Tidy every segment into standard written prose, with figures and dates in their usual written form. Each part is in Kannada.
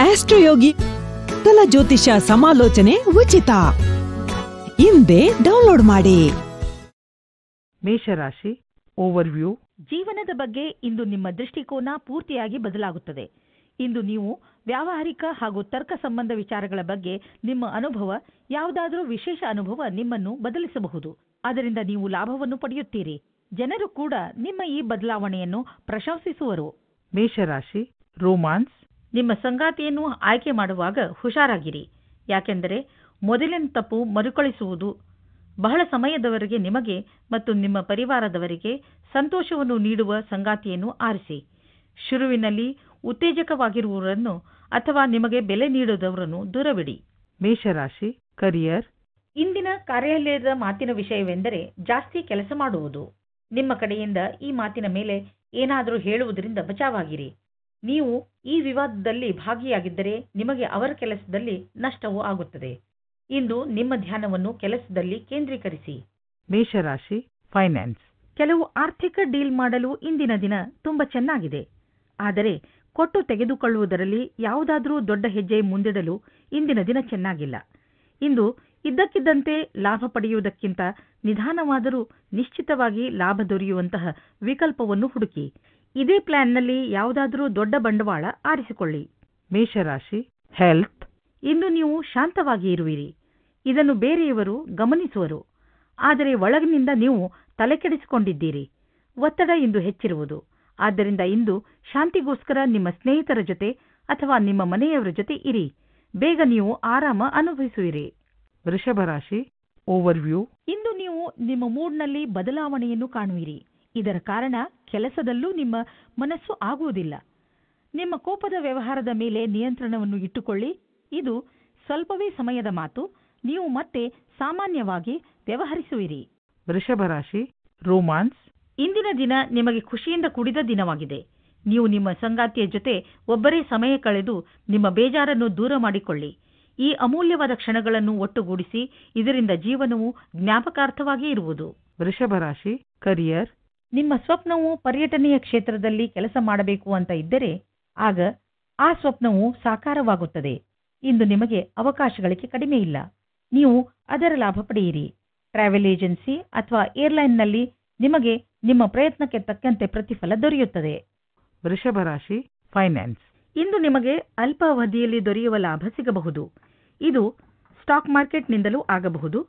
ಆಸ್ಟ್ರೋಯೋಗಿ ಸಕಲ ಜ್ಯೋತಿಷ್ಯ ಸಮಾಲೋಚನೆ ಉಚಿತ. ಹಿಂದೆ ಡೌನ್ಲೋಡ್ ಮಾಡಿ. ಮೇಷರಾಶಿ ಓವರ್ವ್ಯೂ. ಜೀವನದ ಬಗ್ಗೆ ಇಂದು ನಿಮ್ಮ ದೃಷ್ಟಿಕೋನ ಪೂರ್ತಿಯಾಗಿ ಬದಲಾಗುತ್ತದೆ. ಇಂದು ನೀವು ವ್ಯಾವಹಾರಿಕ ಹಾಗೂ ತರ್ಕ ಸಂಬಂಧ ವಿಚಾರಗಳ ಬಗ್ಗೆ ನಿಮ್ಮ ಅನುಭವ, ಯಾವುದಾದರೂ ವಿಶೇಷ ಅನುಭವ ನಿಮ್ಮನ್ನು ಬದಲಿಸಬಹುದು. ಅದರಿಂದ ನೀವು ಲಾಭವನ್ನು ಪಡೆಯುತ್ತೀರಿ. ಜನರು ಕೂಡ ನಿಮ್ಮ ಈ ಬದಲಾವಣೆಯನ್ನು ಪ್ರಶಂಸಿಸುವರು. ಮೇಷರಾಶಿ ರೋಮಾನ್ಸ್. ನಿಮ್ಮ ಸಂಗಾತಿಯನ್ನು ಆಯ್ಕೆ ಮಾಡುವಾಗ ಹುಷಾರಾಗಿರಿ. ಯಾಕೆಂದರೆ ಮೊದಲಿನ ತಪ್ಪು ಮರುಕಳಿಸುವುದು. ಬಹಳ ಸಮಯದವರೆಗೆ ನಿಮಗೆ ಮತ್ತು ನಿಮ್ಮ ಪರಿವಾರದವರಿಗೆ ಸಂತೋಷವನ್ನು ನೀಡುವ ಸಂಗಾತಿಯನ್ನು ಆರಿಸಿ. ಶುರುವಿನಲ್ಲಿ ಉತ್ತೇಜಕವಾಗಿರುವವರನ್ನು ಅಥವಾ ನಿಮಗೆ ಬೆಲೆ ನೀಡುವುದವರನ್ನು ದೂರವಿಡಿ. ಮೇಷರಾಶಿ ಕರಿಯರ್. ಇಂದಿನ ಕಾರ್ಯಾಲಯದ ಮಾತಿನ ವಿಷಯವೆಂದರೆ ಜಾಸ್ತಿ ಕೆಲಸ ಮಾಡುವುದು. ನಿಮ್ಮ ಕಡೆಯಿಂದ ಈ ಮಾತಿನ ಮೇಲೆ ಏನಾದರೂ ಹೇಳುವುದರಿಂದ ಬಚಾವಾಗಿರಿ. ನೀವು ಈ ವಿವಾದದಲ್ಲಿ ಭಾಗಿಯಾಗಿದ್ದರೆ ನಿಮಗೆ ಅವರ ಕೆಲಸದಲ್ಲಿ ನಷ್ಟವೂ ಆಗುತ್ತದೆ. ಇಂದು ನಿಮ್ಮ ಧ್ಯಾನವನ್ನು ಕೆಲಸದಲ್ಲಿ ಕೇಂದ್ರೀಕರಿಸಿ. ಮೇಷರಾಶಿ ಫೈನಾನ್ಸ್. ಕೆಲವು ಆರ್ಥಿಕ ಡೀಲ್ ಮಾಡಲು ಇಂದಿನ ದಿನ ತುಂಬ ಚೆನ್ನಾಗಿದೆ. ಆದರೆ ಕೊಟ್ಟು ತೆಗೆದುಕೊಳ್ಳುವುದರಲ್ಲಿ ಯಾವುದಾದರೂ ದೊಡ್ಡ ಹೆಜ್ಜೆ ಮುಂದಿಡಲು ಇಂದಿನ ದಿನ ಚೆನ್ನಾಗಿಲ್ಲ. ಇಂದು ಇದ್ದಕ್ಕಿದ್ದಂತೆ ಲಾಭ ಪಡೆಯುವುದಕ್ಕಿಂತ ನಿಧಾನವಾದರೂ ನಿಶ್ಚಿತವಾಗಿ ಲಾಭ ದೊರೆಯುವಂತಹ ವಿಕಲ್ಪವನ್ನು ಹುಡುಕಿ. ಇದೇ ಪ್ಲಾನ್ನಲ್ಲಿ ಯಾವುದಾದರೂ ದೊಡ್ಡ ಬಂಡವಾಳ ಆರಿಸಿಕೊಳ್ಳಿ. ಮೇಷರಾಶಿ ಹೆಲ್ತ್. ಇಂದು ನೀವು ಶಾಂತವಾಗಿ ಇರುವಿರಿ. ಇದನ್ನು ಬೇರೆಯವರು ಗಮನಿಸುವರು. ಆದರೆ ಒಳಗಿನಿಂದ ನೀವು ತಲೆಕೆಡಿಸಿಕೊಂಡಿದ್ದೀರಿ. ಒತ್ತಡ ಇಂದು ಹೆಚ್ಚಿರುವುದು. ಆದ್ದರಿಂದ ಇಂದು ಶಾಂತಿಗೋಸ್ಕರ ನಿಮ್ಮ ಸ್ನೇಹಿತರ ಜೊತೆ ಅಥವಾ ನಿಮ್ಮ ಮನೆಯವರ ಜೊತೆ ಇರಿ. ಬೇಗ ನೀವು ಆರಾಮ ಅನುಭವಿಸುವಿರಿ. ವೃಷಭರಾಶಿ ಓವರ್ವ್ಯೂ. ಇಂದು ನೀವು ನಿಮ್ಮ ಮೂಡ್ನಲ್ಲಿ ಬದಲಾವಣೆಯನ್ನು ಕಾಣುವಿರಿ. ಇದರ ಕಾರಣ ಕೆಲಸದಲ್ಲೂ ನಿಮ್ಮ ಮನಸ್ಸು ಆಗುವುದಿಲ್ಲ. ನಿಮ್ಮ ಕೋಪದ ವ್ಯವಹಾರದ ಮೇಲೆ ನಿಯಂತ್ರಣವನ್ನು ಇಟ್ಟುಕೊಳ್ಳಿ. ಇದು ಸ್ವಲ್ಪವೇ ಸಮಯದ ಮಾತು. ನೀವು ಮತ್ತೆ ಸಾಮಾನ್ಯವಾಗಿ ವ್ಯವಹರಿಸುವಿರಿ. ವೃಷಭರಾಶಿ ರೋಮಾನ್ಸ್. ಇಂದಿನ ದಿನ ನಿಮಗೆ ಖುಷಿಯಿಂದ ಕೂಡಿದ ದಿನವಾಗಿದೆ. ನೀವು ನಿಮ್ಮ ಸಂಗಾತಿಯ ಜೊತೆ ಒಬ್ಬರೇ ಸಮಯ ಕಳೆದು ನಿಮ್ಮ ಬೇಜಾರನ್ನು ದೂರ ಮಾಡಿಕೊಳ್ಳಿ. ಈ ಅಮೂಲ್ಯವಾದ ಕ್ಷಣಗಳನ್ನು ಒಟ್ಟುಗೂಡಿಸಿ. ಇದರಿಂದ ಜೀವನವು ಜ್ಞಾಪಕಾರ್ಥವಾಗಿ ಇರುವುದು. ವೃಷಭರಾಶಿ ಕರಿಯರ್. ನಿಮ್ಮ ಸ್ವಪ್ನವು ಪರ್ಯಟನೆಯ ಕ್ಷೇತ್ರದಲ್ಲಿ ಕೆಲಸ ಮಾಡಬೇಕು ಅಂತ ಇದ್ದರೆ ಆಗ ಆ ಸ್ವಪ್ನವು ಸಾಕಾರವಾಗುತ್ತದೆ. ಇಂದು ನಿಮಗೆ ಅವಕಾಶಗಳಿಗೆ ಕಡಿಮೆ ಇಲ್ಲ. ನೀವು ಅದರ ಲಾಭ ಪಡೆಯಿರಿ. ಟ್ರಾವೆಲ್ ಏಜೆನ್ಸಿ ಅಥವಾ ಏರ್ಲೈನ್ನಲ್ಲಿ ನಿಮಗೆ ನಿಮ್ಮ ಪ್ರಯತ್ನಕ್ಕೆ ತಕ್ಕಂತೆ ಪ್ರತಿಫಲ ದೊರೆಯುತ್ತದೆ. ವೃಷಭರಾಶಿ ಫೈನಾನ್ಸ್. ಇಂದು ನಿಮಗೆ ಅಲ್ಪ ಅವಧಿಯಲ್ಲಿ ದೊರೆಯುವ ಲಾಭ ಸಿಗಬಹುದು. ಇದು ಸ್ಟಾಕ್ ಮಾರ್ಕೆಟ್ನಿಂದಲೂ ಆಗಬಹುದು.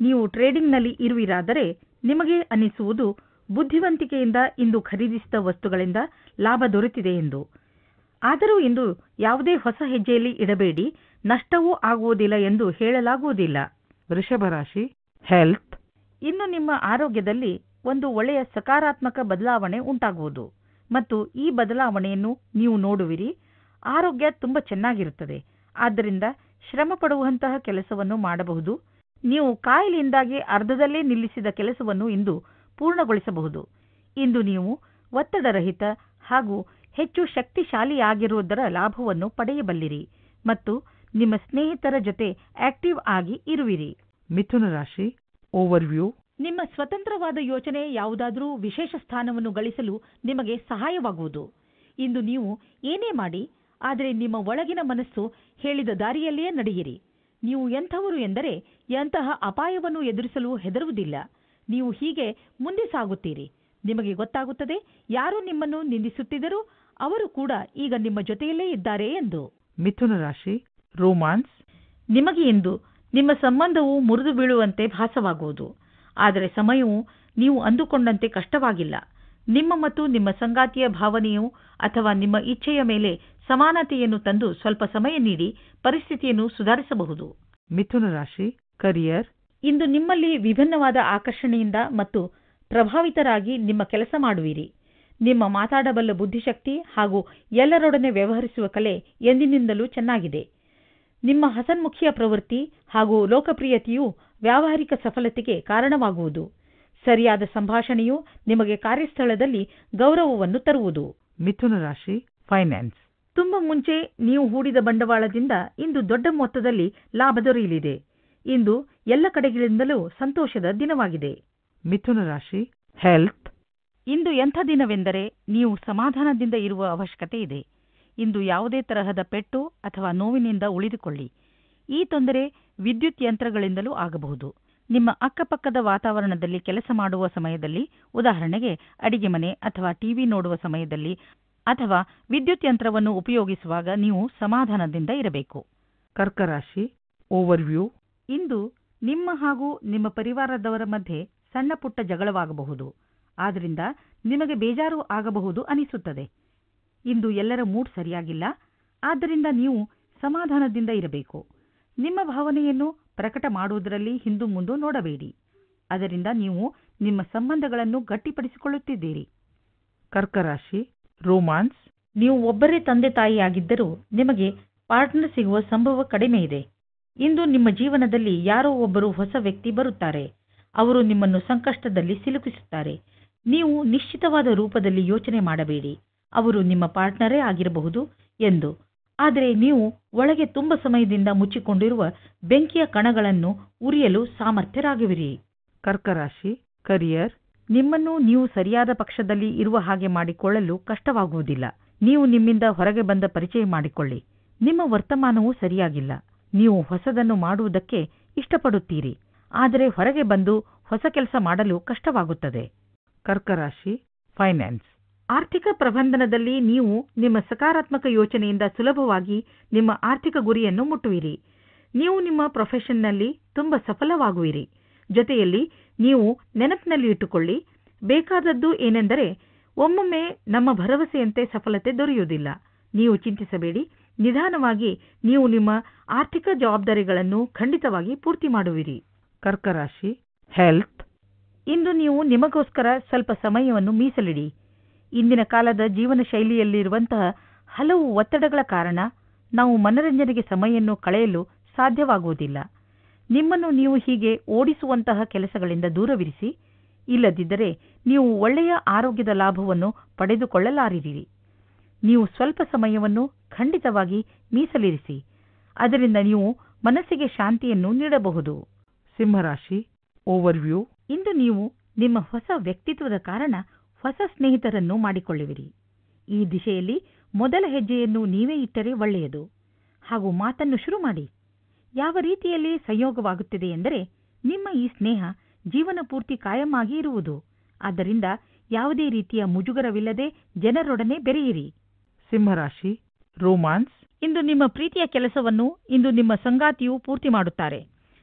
ನೀವು ಟ್ರೇಡಿಂಗ್ನಲ್ಲಿ ಇರುವಿರಾದರೆ ನಿಮಗೆ ಅನ್ನಿಸುವುದು ಬುದ್ಧಿವಂತಿಕೆಯಿಂದ ಇಂದು ಖರೀದಿಸಿದ ವಸ್ತುಗಳಿಂದ ಲಾಭ ದೊರೆತಿದೆ ಎಂದು. ಆದರೂ ಇಂದು ಯಾವುದೇ ಹೊಸ ಹೆಜ್ಜೆಯಲ್ಲಿ ಇಡಬೇಡಿ. ನಷ್ಟವೂ ಆಗುವುದಿಲ್ಲ ಎಂದು ಹೇಳಲಾಗುವುದಿಲ್ಲ. ವೃಷಭರಾಶಿ ಹೆಲ್ತ್. ಇನ್ನು ನಿಮ್ಮ ಆರೋಗ್ಯದಲ್ಲಿ ಒಂದು ಒಳ್ಳೆಯ ಸಕಾರಾತ್ಮಕ ಬದಲಾವಣೆ ಉಂಟಾಗುವುದು ಮತ್ತು ಈ ಬದಲಾವಣೆಯನ್ನು ನೀವು ನೋಡುವಿರಿ. ಆರೋಗ್ಯ ತುಂಬ ಚೆನ್ನಾಗಿರುತ್ತದೆ. ಆದ್ದರಿಂದ ಶ್ರಮ ಪಡುವಂತಹ ಕೆಲಸವನ್ನು ಮಾಡಬಹುದು. ನೀವು ಕಾಯಿಲೆಯಿಂದಾಗಿ ಅರ್ಧದಲ್ಲೇ ನಿಲ್ಲಿಸಿದ ಕೆಲಸವನ್ನು ಇಂದು ಪೂರ್ಣಗೊಳಿಸಬಹುದು. ಇಂದು ನೀವು ಒತ್ತಡರಹಿತ ಹಾಗೂ ಹೆಚ್ಚು ಶಕ್ತಿಶಾಲಿಯಾಗಿರುವುದರ ಲಾಭವನ್ನು ಪಡೆಯಬಲ್ಲಿರಿ ಮತ್ತು ನಿಮ್ಮ ಸ್ನೇಹಿತರ ಜೊತೆ ಆಕ್ಟಿವ್ ಆಗಿ ಇರುವಿರಿ. ಮಿಥುನ ರಾಶಿ ಓವರ್ವ್ಯೂ. ನಿಮ್ಮ ಸ್ವತಂತ್ರವಾದ ಯೋಚನೆ ಯಾವುದಾದರೂ ವಿಶೇಷ ಸ್ಥಾನವನ್ನು ಗಳಿಸಲು ನಿಮಗೆ ಸಹಾಯವಾಗುವುದು. ಇಂದು ನೀವು ಏನೇ ಮಾಡಿ, ಆದರೆ ನಿಮ್ಮ ಒಳಗಿನ ಮನಸ್ಸು ಹೇಳಿದ ದಾರಿಯಲ್ಲಿಯೇ ನಡೆಯಿರಿ. ನೀವು ಎಂಥವರು ಎಂದರೆ ಎಂತಹ ಅಪಾಯವನ್ನು ಎದುರಿಸಲು ಹೆದರುವುದಿಲ್ಲ. ನೀವು ಹೀಗೆ ಮುಂದೆ ಸಾಗುತ್ತೀರಿ. ನಿಮಗೆ ಗೊತ್ತಾಗುತ್ತದೆ ಯಾರು ನಿಮ್ಮನ್ನು ನಿಂದಿಸುತ್ತಿದ್ದರೂ ಅವರು ಕೂಡ ಈಗ ನಿಮ್ಮ ಜೊತೆಯಲ್ಲೇ ಇದ್ದಾರೆ ಎಂದು. ಮಿಥುನ ರಾಶಿ ರೋಮಾನ್ಸ್. ನಿಮಗೆ ಇಂದು ನಿಮ್ಮ ಸಂಬಂಧವು ಮುರಿದು ಬೀಳುವಂತೆ ಭಾಸವಾಗುವುದು. ಆದರೆ ಸಮಯವು ನೀವು ಅಂದುಕೊಂಡಂತೆ ಕಷ್ಟವಾಗಿಲ್ಲ. ನಿಮ್ಮ ಮತ್ತು ನಿಮ್ಮ ಸಂಗಾತಿಯ ಭಾವನೆಯು ಅಥವಾ ನಿಮ್ಮ ಇಚ್ಛೆಯ ಮೇಲೆ ಸಮಾನತೆಯನ್ನು ತಂದು ಸ್ವಲ್ಪ ಸಮಯ ನೀಡಿ ಪರಿಸ್ಥಿತಿಯನ್ನು ಸುಧಾರಿಸಬಹುದು. ಮಿಥುನ ರಾಶಿ ಕರಿಯರ್. ಇಂದು ನಿಮ್ಮಲ್ಲಿ ವಿಭಿನ್ನವಾದ ಆಕರ್ಷಣೆಯಿಂದ ಮತ್ತು ಪ್ರಭಾವಿತರಾಗಿ ನಿಮ್ಮ ಕೆಲಸ ಮಾಡುವಿರಿ. ನಿಮ್ಮ ಮಾತಾಡಬಲ್ಲ ಬುದ್ಧಿಶಕ್ತಿ ಹಾಗೂ ಎಲ್ಲರೊಡನೆ ವ್ಯವಹರಿಸುವ ಕಲೆ ಎಂದಿನಿಂದಲೂ ಚೆನ್ನಾಗಿದೆ. ನಿಮ್ಮ ಹಸನ್ಮುಖಿಯ ಪ್ರವೃತ್ತಿ ಹಾಗೂ ಲೋಕಪ್ರಿಯತೆಯು ವ್ಯಾವಹಾರಿಕ ಸಫಲತೆಗೆ ಕಾರಣವಾಗುವುದು. ಸರಿಯಾದ ಸಂಭಾಷಣೆಯು ನಿಮಗೆ ಕಾರ್ಯಸ್ಥಳದಲ್ಲಿ ಗೌರವವನ್ನು ತರುವುದು. ಮಿಥುನ ರಾಶಿ ಫೈನಾನ್ಸ್. ತುಂಬ ಮುಂಚೆ ನೀವು ಹೂಡಿದ ಬಂಡವಾಳದಿಂದ ಇಂದು ದೊಡ್ಡ ಮೊತ್ತದಲ್ಲಿ ಲಾಭ ದೊರೆಯಲಿದೆ. ಇಂದು ಎಲ್ಲ ಕಡೆಗಳಿಂದಲೂ ಸಂತೋಷದ ದಿನವಾಗಿದೆ. ಮಿಥುನ ರಾಶಿ ಹೆಲ್ತ್. ಇಂದು ಎಂಥ ದಿನವೆಂದರೆ ನೀವು ಸಮಾಧಾನದಿಂದ ಇರುವ ಅವಶ್ಯಕತೆ ಇದೆ. ಇಂದು ಯಾವುದೇ ತರಹದ ಪೆಟ್ಟು ಅಥವಾ ನೋವಿನಿಂದ ಉಳಿದುಕೊಳ್ಳಿ. ಈ ತೊಂದರೆ ವಿದ್ಯುತ್ ಯಂತ್ರಗಳಿಂದಲೂ ಆಗಬಹುದು. ನಿಮ್ಮ ಅಕ್ಕಪಕ್ಕದ ವಾತಾವರಣದಲ್ಲಿ ಕೆಲಸ ಮಾಡುವ ಸಮಯದಲ್ಲಿ, ಉದಾಹರಣೆಗೆ ಅಡಿಗೆ ಮನೆ ಅಥವಾ ಟಿವಿ ನೋಡುವ ಸಮಯದಲ್ಲಿ ಅಥವಾ ವಿದ್ಯುತ್ ಯಂತ್ರವನ್ನು ಉಪಯೋಗಿಸುವಾಗ ನೀವು ಸಮಾಧಾನದಿಂದ ಇರಬೇಕು. ಕರ್ಕ ರಾಶಿ ಓವರ್ವ್ಯೂ. ಇಂದು ನಿಮ್ಮ ಹಾಗೂ ನಿಮ್ಮ ಪರಿವಾರದವರ ಮಧ್ಯೆ ಸಣ್ಣ ಪುಟ್ಟ ಜಗಳವಾಗಬಹುದು. ಆದ್ದರಿಂದ ನಿಮಗೆ ಬೇಜಾರು ಆಗಬಹುದು ಅನಿಸುತ್ತದೆ. ಇಂದು ಎಲ್ಲರ ಮೂಡ್ ಸರಿಯಾಗಿಲ್ಲ, ಆದ್ದರಿಂದ ನೀವು ಸಮಾಧಾನದಿಂದ ಇರಬೇಕು. ನಿಮ್ಮ ಭಾವನೆಯನ್ನು ಪ್ರಕಟ ಮಾಡುವುದರಲ್ಲಿ ಹಿಂದು ಮುಂದು ನೋಡಬೇಡಿ. ಅದರಿಂದ ನೀವು ನಿಮ್ಮ ಸಂಬಂಧಗಳನ್ನು ಗಟ್ಟಿಪಡಿಸಿಕೊಳ್ಳುತ್ತಿದ್ದೀರಿ. ಕರ್ಕ ರಾಶಿ ರೋಮಾನ್ಸ್. ನೀವು ಒಬ್ಬರೇ ತಂದೆ ತಾಯಿಯಾಗಿದ್ದರೂ ನಿಮಗೆ ಪಾರ್ಟ್ನರ್ ಸಿಗುವ ಸಂಭವ ಕಡಿಮೆ ಇದೆ. ಇಂದು ನಿಮ್ಮ ಜೀವನದಲ್ಲಿ ಯಾರೋ ಒಬ್ಬರು ಹೊಸ ವ್ಯಕ್ತಿ ಬರುತ್ತಾರೆ. ಅವರು ನಿಮ್ಮನ್ನು ಸಂಕಷ್ಟದಲ್ಲಿ ಸಿಲುಕಿಸುತ್ತಾರೆ. ನೀವು ನಿಶ್ಚಿತವಾದ ರೂಪದಲ್ಲಿ ಯೋಚನೆ ಮಾಡಬೇಡಿ, ಅವರು ನಿಮ್ಮ ಪಾರ್ಟ್ನರೇ ಆಗಿರಬಹುದು ಎಂದು. ಆದರೆ ನೀವು ಒಳಗೆ ತುಂಬ ಸಮಯದಿಂದ ಮುಚ್ಚಿಕೊಂಡಿರುವ ಬೆಂಕಿಯ ಕಣಗಳನ್ನು ಉರಿಯಲು ಸಾಮರ್ಥ್ಯರಾಗುವಿರಿ. ಕರ್ಕ ರಾಶಿ ಕರಿಯರ್. ನಿಮ್ಮನ್ನು ನೀವು ಸರಿಯಾದ ಪಕ್ಷದಲ್ಲಿ ಇರುವ ಹಾಗೆ ಮಾಡಿಕೊಳ್ಳಲು ಕಷ್ಟವಾಗುವುದಿಲ್ಲ. ನೀವು ನಿಮ್ಮಿಂದ ಹೊರಗೆ ಬಂದ ಪರಿಚಯ ಮಾಡಿಕೊಳ್ಳಿ. ನಿಮ್ಮ ವರ್ತಮಾನವೂ ಸರಿಯಾಗಿಲ್ಲ. ನೀವು ಹೊಸದನ್ನು ಮಾಡುವುದಕ್ಕೆ ಇಷ್ಟಪಡುತ್ತೀರಿ, ಆದರೆ ಹೊರಗೆ ಬಂದು ಹೊಸ ಕೆಲಸ ಮಾಡಲು ಕಷ್ಟವಾಗುತ್ತದೆ. ಕರ್ಕ ರಾಶಿ ಫೈನಾನ್ಸ್. ಆರ್ಥಿಕ ಪ್ರಬಂಧನದಲ್ಲಿ ನೀವು ನಿಮ್ಮ ಸಕಾರಾತ್ಮಕ ಯೋಚನೆಯಿಂದ ಸುಲಭವಾಗಿ ನಿಮ್ಮ ಆರ್ಥಿಕ ಗುರಿಯನ್ನು ಮುಟ್ಟುವಿರಿ. ನೀವು ನಿಮ್ಮ ಪ್ರೊಫೆಷನ್ನಲ್ಲಿ ತುಂಬ ಸಫಲವಾಗುವಿರಿ. ಜೊತೆಯಲ್ಲಿ ನೀವು ನೆನಪಿನಲ್ಲಿ ಇಟ್ಟುಕೊಳ್ಳಿ, ಬೇಕಾದದ್ದು ಏನೆಂದರೆ ಒಮ್ಮೊಮ್ಮೆ ನಮ್ಮ ಭರವಸೆಯಂತೆ ಸಫಲತೆ ದೊರೆಯುವುದಿಲ್ಲ. ನೀವು ಚಿಂತಿಸಬೇಡಿ, ನಿಧಾನವಾಗಿ ನೀವು ನಿಮ್ಮ ಆರ್ಥಿಕ ಜವಾಬ್ದಾರಿಗಳನ್ನು ಖಂಡಿತವಾಗಿ ಪೂರ್ತಿ ಮಾಡುವಿರಿ. ಕರ್ಕ ರಾಶಿ ಹೆಲ್ತ್. ಇಂದು ನೀವು ನಿಮಗೋಸ್ಕರ ಸ್ವಲ್ಪ ಸಮಯವನ್ನು ಮೀಸಲಿಡಿ. ಇಂದಿನ ಕಾಲದ ಜೀವನ ಶೈಲಿಯಲ್ಲಿರುವಂತಹ ಹಲವು ಒತ್ತಡಗಳ ಕಾರಣ ನಾವು ಮನರಂಜನೆಗೆ ಸಮಯವನ್ನು ಕಳೆಯಲು ಸಾಧ್ಯವಾಗುವುದಿಲ್ಲ. ನಿಮ್ಮನ್ನು ನೀವು ಹೀಗೆ ಓಡಿಸುವಂತಹ ಕೆಲಸಗಳಿಂದ ದೂರವಿರಿಸಿ. ಇಲ್ಲದಿದ್ದರೆ ನೀವು ಒಳ್ಳೆಯ ಆರೋಗ್ಯದ ಲಾಭವನ್ನು ಪಡೆದುಕೊಳ್ಳಲಾರಿರಿ. ನೀವು ಸ್ವಲ್ಪ ಸಮಯವನ್ನು ಖಂಡಿತವಾಗಿ ಮೀಸಲಿರಿಸಿ. ಅದರಿಂದ ನೀವು ಮನಸ್ಸಿಗೆ ಶಾಂತಿಯನ್ನು ನೀಡಬಹುದು. ಸಿಂಹರಾಶಿ ಓವರ್ವ್ಯೂ. ಇಂದು ನೀವು ನಿಮ್ಮ ಹೊಸ ವ್ಯಕ್ತಿತ್ವದ ಕಾರಣ ಹೊಸ ಸ್ನೇಹಿತರನ್ನು ಮಾಡಿಕೊಳ್ಳುವಿರಿ. ಈ ದಿಶೆಯಲ್ಲಿ ಮೊದಲ ಹೆಜ್ಜೆಯನ್ನು ನೀವೇ ಇಟ್ಟರೆ ಒಳ್ಳೆಯದು. ಹಾಗೂ ಮಾತನ್ನು ಶುರು ಮಾಡಿ. ಯಾವ ರೀತಿಯಲ್ಲಿ ಸಂಯೋಗವಾಗುತ್ತಿದೆ ಎಂದರೆ ನಿಮ್ಮ ಈ ಸ್ನೇಹ ಜೀವನ ಪೂರ್ತಿ ಕಾಯಂ ಆಗಿ ಇರುವುದು. ಆದ್ದರಿಂದ ಯಾವುದೇ ರೀತಿಯ ಮುಜುಗರವಿಲ್ಲದೆ ಜನರೊಡನೆ ಬೆರೆಯಿರಿ. ಸಿಂಹರಾಶಿ ರೋಮಾನ್ಸ್. ಇಂದು ನಿಮ್ಮ ಪ್ರೀತಿಯ ಕೆಲಸವನ್ನು ಇಂದು ನಿಮ್ಮ ಸಂಗಾತಿಯು ಪೂರ್ತಿ ಮಾಡುತ್ತಾರೆ.